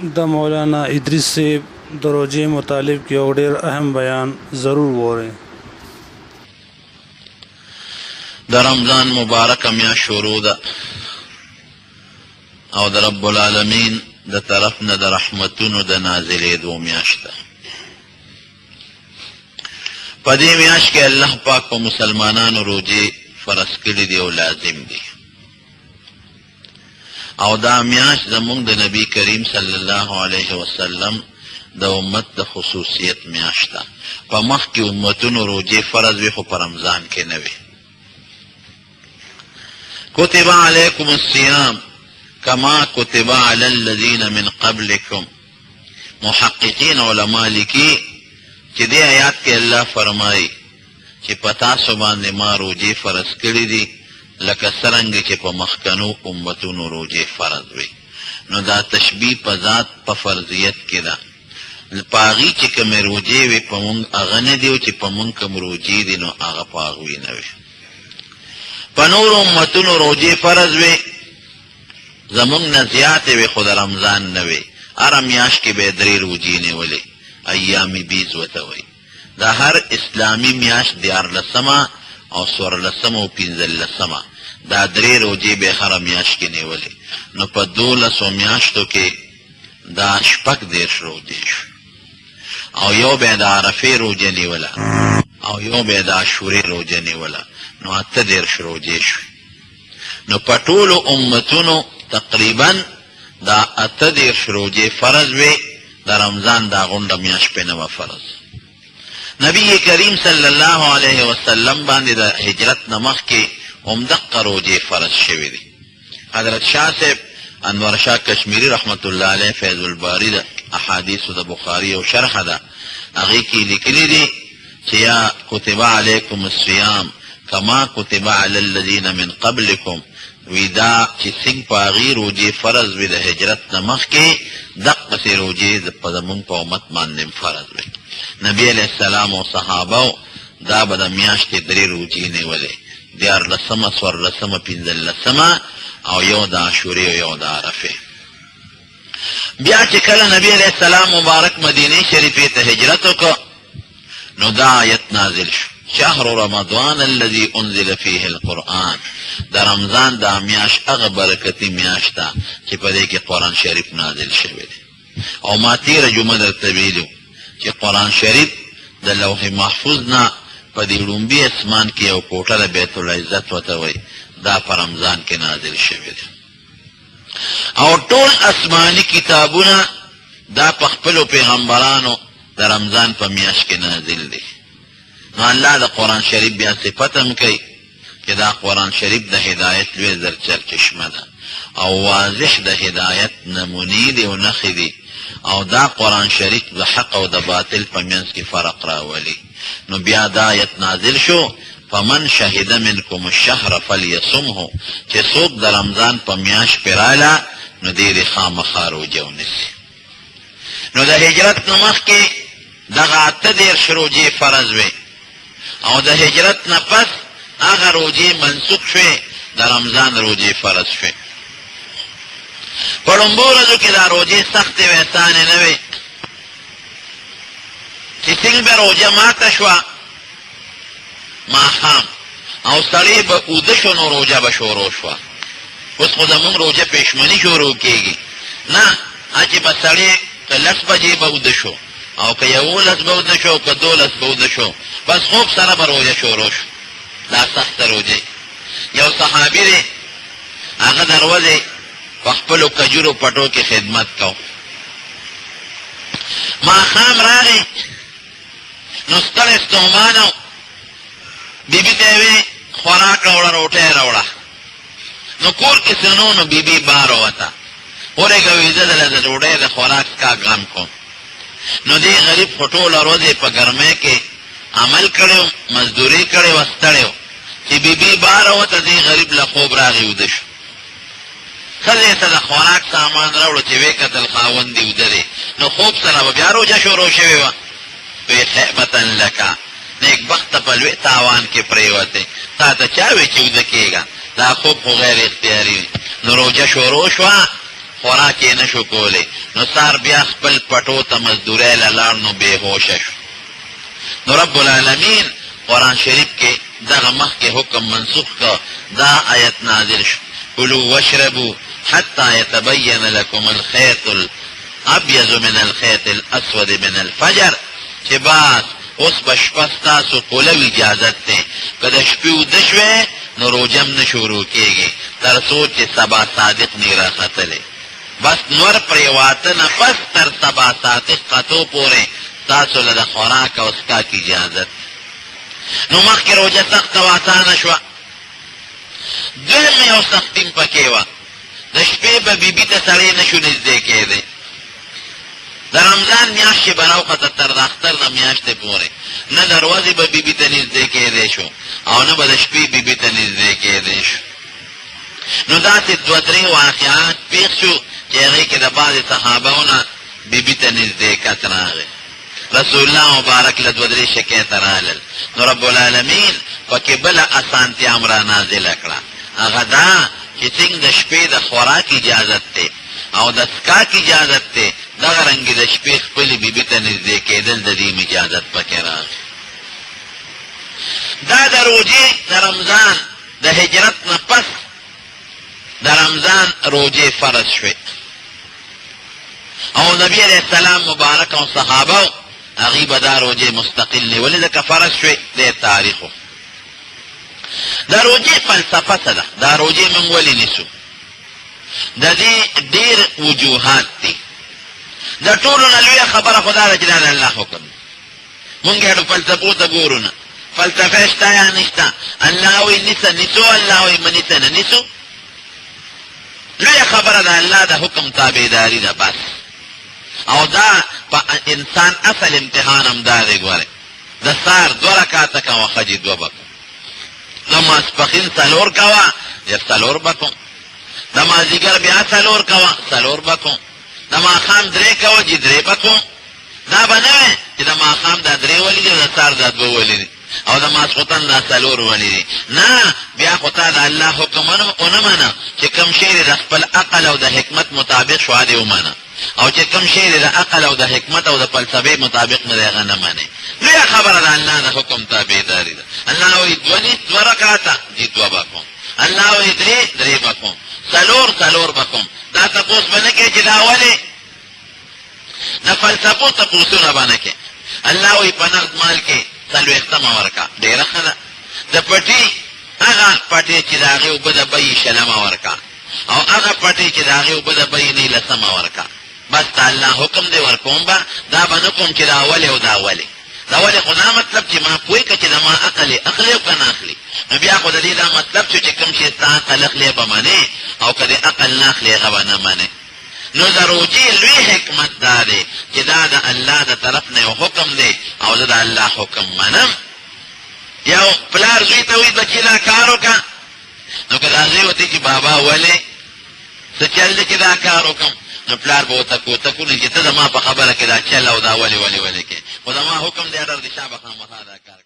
د مولانا ادریس سے دروجے مطالب کی اور ډیر اہم بیان ضرور وره. د رمضان مبارک میا شروع ده او د رب العالمین د طرف نه د رحمتونو د نازلې دو میاشت ده. په دې میاشت کې الله پاک په مسلمانانو روزې فرض کړي دي او لازم دي، او دا میاشت زمونږ د نبی کریم صلی الله علیه وسلم د امت د خصوصیت میاشت ده. په مخکې امتونو روزې فرض وي خو په رمضان کې نه وي. کتب علیکم الصیام کما کتب علی الذین من قبلکم. محققین علما لیکي چې دې آیات کې الله فرمایي چې په تاسو باندې ما روزې فرض کړي دي لکه څرنګه چې په مخکنو امتونو روزې فرض وي. نو دا تشبیه په ذات په فرضیت کې ده. په هغې چې کومې روزې وي په مونږ هغه نه دي، او چې په مونږ کوم روزې دي نو هغه په هغوی نه وي. په نورو امتونو روزې فرض وي، زمونږ نه زیاتې وي خو د رمضان نه وي. هره میاشت کې به یې 3 روزې نیولې، ایام بیض ورته وایي. دا هر اسلامي میاشت 14 او 14 او 15 دا 3 روزې به هره میاشت کې نیولې. نو په 12 میاشتو کې دا 14 روزې شو، او یو به د عرفې روزه نیوله، او یو به د عاشورې روزه نیوله، نو 18 روزې شوې. نو په ټولو امتونو تقریبا دا 18 روزې فرض وي، د رمضان دا غونډه میاشت پې نه وه فرض. نبی کریم صلی الله علیه وسلم باندې د هجرت نه مخکې همدقه روزې فرض شوي دي. حضرت شاه صاحب انور شاه کشمیری رحمت الله علیه فیض الباری د احادیثو د بخاري او شرحه ده، هغې کې لیکلي دي چې یا کتب علیکم الصیام کما کتب علی الذین من قبلکم. وی دا چې څنګه په هغې روزې فرض وي د هجرت نه مخکې، دقسې روزې په زمونږ په امت باندې فرض وي. نبی علیه السلام او صحابه دا به د میاشتې 3 روزې نیولې، 14 14 15 او you the عاشورې O you the عرفې. بیا چې کله نبی علیه السلام مبارک مدینې شریفې ته هجرت وکړ، نو دا آیت نازل شو، شهر رمضان الذي انزل فيه القرآن. د رمضان دا میاشت هغه برکتي میاشت ده چې په دې کې قرآن شریف نازل شوی دی. او ما تېره جمعه درته ویلي چې قرآن شریف د لوح محفوظ نه په دې لومبي اسمان کې یو کوټه د بیت العزت ورته وایي، دا په رمضان کې نازل شوی دی. او ټول اسماني کتابونه دا په خپلو پیغمبرانو د رمضان په میاشت کې نازل دی. نو الله د قرآن شریف بیا صفت هم کوي چې دا قرآن شریف د هدایت لوی زرچشمه ده، او واضح د هدایت نمونې دي او نښې دي، او دا قرآن شریف د حق او د باطل په منځ کې فرق راولي. نو بیا دا آیت نازل شو، فمن شهد منکم الشهر فلیصمه، چې څوک د رمضان په میاشت پرې راله نو دې دې خامخا روژه ونیسي. نو د هجرت نه مخکې دغه 18 روژې فرض وې، او د هجرت نه پس هغه روژې منسوخ شوې، د رمضان روژې فرض شوې. په لومبو ورځو کې دا روژې سختې وې، اسانې نه وې. چې څنګه به روژه ماته شوه ماښام او سړی به اوده شو، نو روژه به شروع شوه. اوس خو زمونږ روژه پېشمني شروع کېږي نه، چې به سړی که 10 بجې به اوده شو، او که 11 به اوده شو، او که 12 به اوده شو، بس خوب سره به روژه شروع شو. دا سخته روژه. یو صحابي دی، هغه د ورځې په خپلو کجورو پټو کې خدمت کو. ماښام راغی نو ستړی ستومانه و، بیبي ته یې وی خوراک راوړه، روټۍ راوړه. نو کور کې څه نو، نو بیبي بار ووته، ورېږه وی زه دله د ډوډۍ د خوراک څښاک غم کوم. نو دې غریب خو ټوله ورځ په ګرمۍ کې عمل کړی و، مزدوري کړې وه، ستړی و. چې بیبي باره وته دې غریب له خوب راغی، وده شو. ښځې ته د خوراک سامان راوړو، چې ویې کتل خاوند دې وده دی. نو خوب سره به بیا روژه شروع شوې وه. وی خیبتا لکه، نیک بخته په لوی تاوان کې پرېوتې، تا ته چا وی چې وده کېږه، دا خوب خو غیر اختیاري وي. نو روژه شروع شوه، خوراک یې نشو کولی، نو سار بیا خپل پټو ته مزدورۍ له لاړ، نو بېهوشه شو. نو رب العالمین قرآن شریف کې دغه مخکې حکم منسوخ کړ، دا آیت نازل شو، کلوا واشربوا حتی یتبین لکم الخیط الابیض من الخیط الاسود من الفجر، چې بس اوس به شپه ستاسو کولو اجازت دی، که د شپې اوده شوې نو روجم نه شروع کېږي تر څو چې سبا صادق نه راختلی، بس نور پرېواته نه پس تر سبا صادق ختو پورې تاسو له د خوراک او څښاک اجازت. نو مخکې روجه سخته او اسانه شوه. دویم یو سختیم پکې وه، د شپې به بیبي ته سړی نشو نږدې کېدی. د رمضان میاشت چې به راوخته تر د اختر د میاشتې پورې نه د ورځې به بیبي ته نږدې کېدی شو او نه به د شپې بیبي ته نږدې کېدی شو. نو داسې دوه درې واقعات پېښ شو چې هغې کې د بعضې صحابهو نه بیبي ته نږدېکت راغی. رسول الله مبارک له دوه درې شکایته رالل، نو رب العالمین پکې بله اسانتیا هم را نازله کړه، هغه دا چې څنګه د شپې د خوراک اجازت دی او د څښاک اجازت دی، دغه رنګې د شپې خپلې بیبي ته نږدې کېدل د دې اجازت پکې راغی. دا د روجې د رمضان د هجرت نه پس د رمضان روجې فرض شوې او نبی علیه السلام مبارک او صحابه هغوی به دا روجې مستقل نیولې، ځکه فرض شوې د تاریخو. د روجې فلسفه څه ده؟ دا روجې موږ ولې نیسو؟ د دې ډېر وجوهات دي. د ټولو نه لویه خبره خو دا ده چې دا د الله حکم دی. مونږ هېړو فلسفو ته ګورو نه، فلسفه شته یا نشته؟ الله وایي نیسه نیسو، الله وایي مه نیسه نه نیسو. لویه خبره د الله د حکم تابعداري ده بس. او دا په انسان اصل امتحان هم دا دی. ګورئ، د سهار 2 رکعته کوه، ښځې 2 به کوم، د ماسپښین 4 کوه یا 4 به کوم، د مازدیګر بیا 4 کوه 4 به کوم، د ماښام 3 کوه چې 3 به کوم. دا به نه وی چې د ماښام دا 3 ولې دي او د سهار دا 2 ولې دي او د ماسخوتن دا 4 ولې دي. نه، بیا خو تا د الله حکم ونه منه چې کوم شی د خپل عقل او د حکمت مطابق شو هغه ومنه، او چې کوم شی د عقل او د حکمت او د فلسفې مطابق نه دی هغه نه منې. لویه خبره د الله د حکم تابعداري ده. الله وایي 2 رکعته دي 2 به کوم، الله وایي 3 به کوم، 4 به کوم. دا تپوس به نه کوې چې دا ولې؟ د فلسفو تپوسونه به نه کوې. الله وایي په نغد مال کې 40 ورکه، ډېره ښه ده. د پټي هغه پټې چې د هغې اوبه د بیې 60 ورکه، او هغه پټې چې د هغې اوبه د بیې 19 ورکه. بس د الله حکم دی ورکوم به، دا به نه کوم چې دا ولې او دا ولې. دا ولې خو دا مطلب چې ما پوه که چې د ما عقل یې اخلي او که نه اخلي. نو بیا خو د دې دا مطلب شو چې کوم چې ستا عقل اخلي به منې، او که د عقل نه اخلي هغه به نه منې. نو د روجې لوی حکمت دا دی چې دا د الله د طرف نه یو حکم دی او زه د الله حکم منم. یو پلار زوی ته وایي بچي دا کار وکړه، نو که دا زوی ورته چې بابا ولې څه چل دی چې دا کار وکړم، نو پلار به ورته کوته کړي چې ته زما په خبره کې دا چل او دا ولې کې، خو زما حکم دی ډېر د شا به خامخا دا کار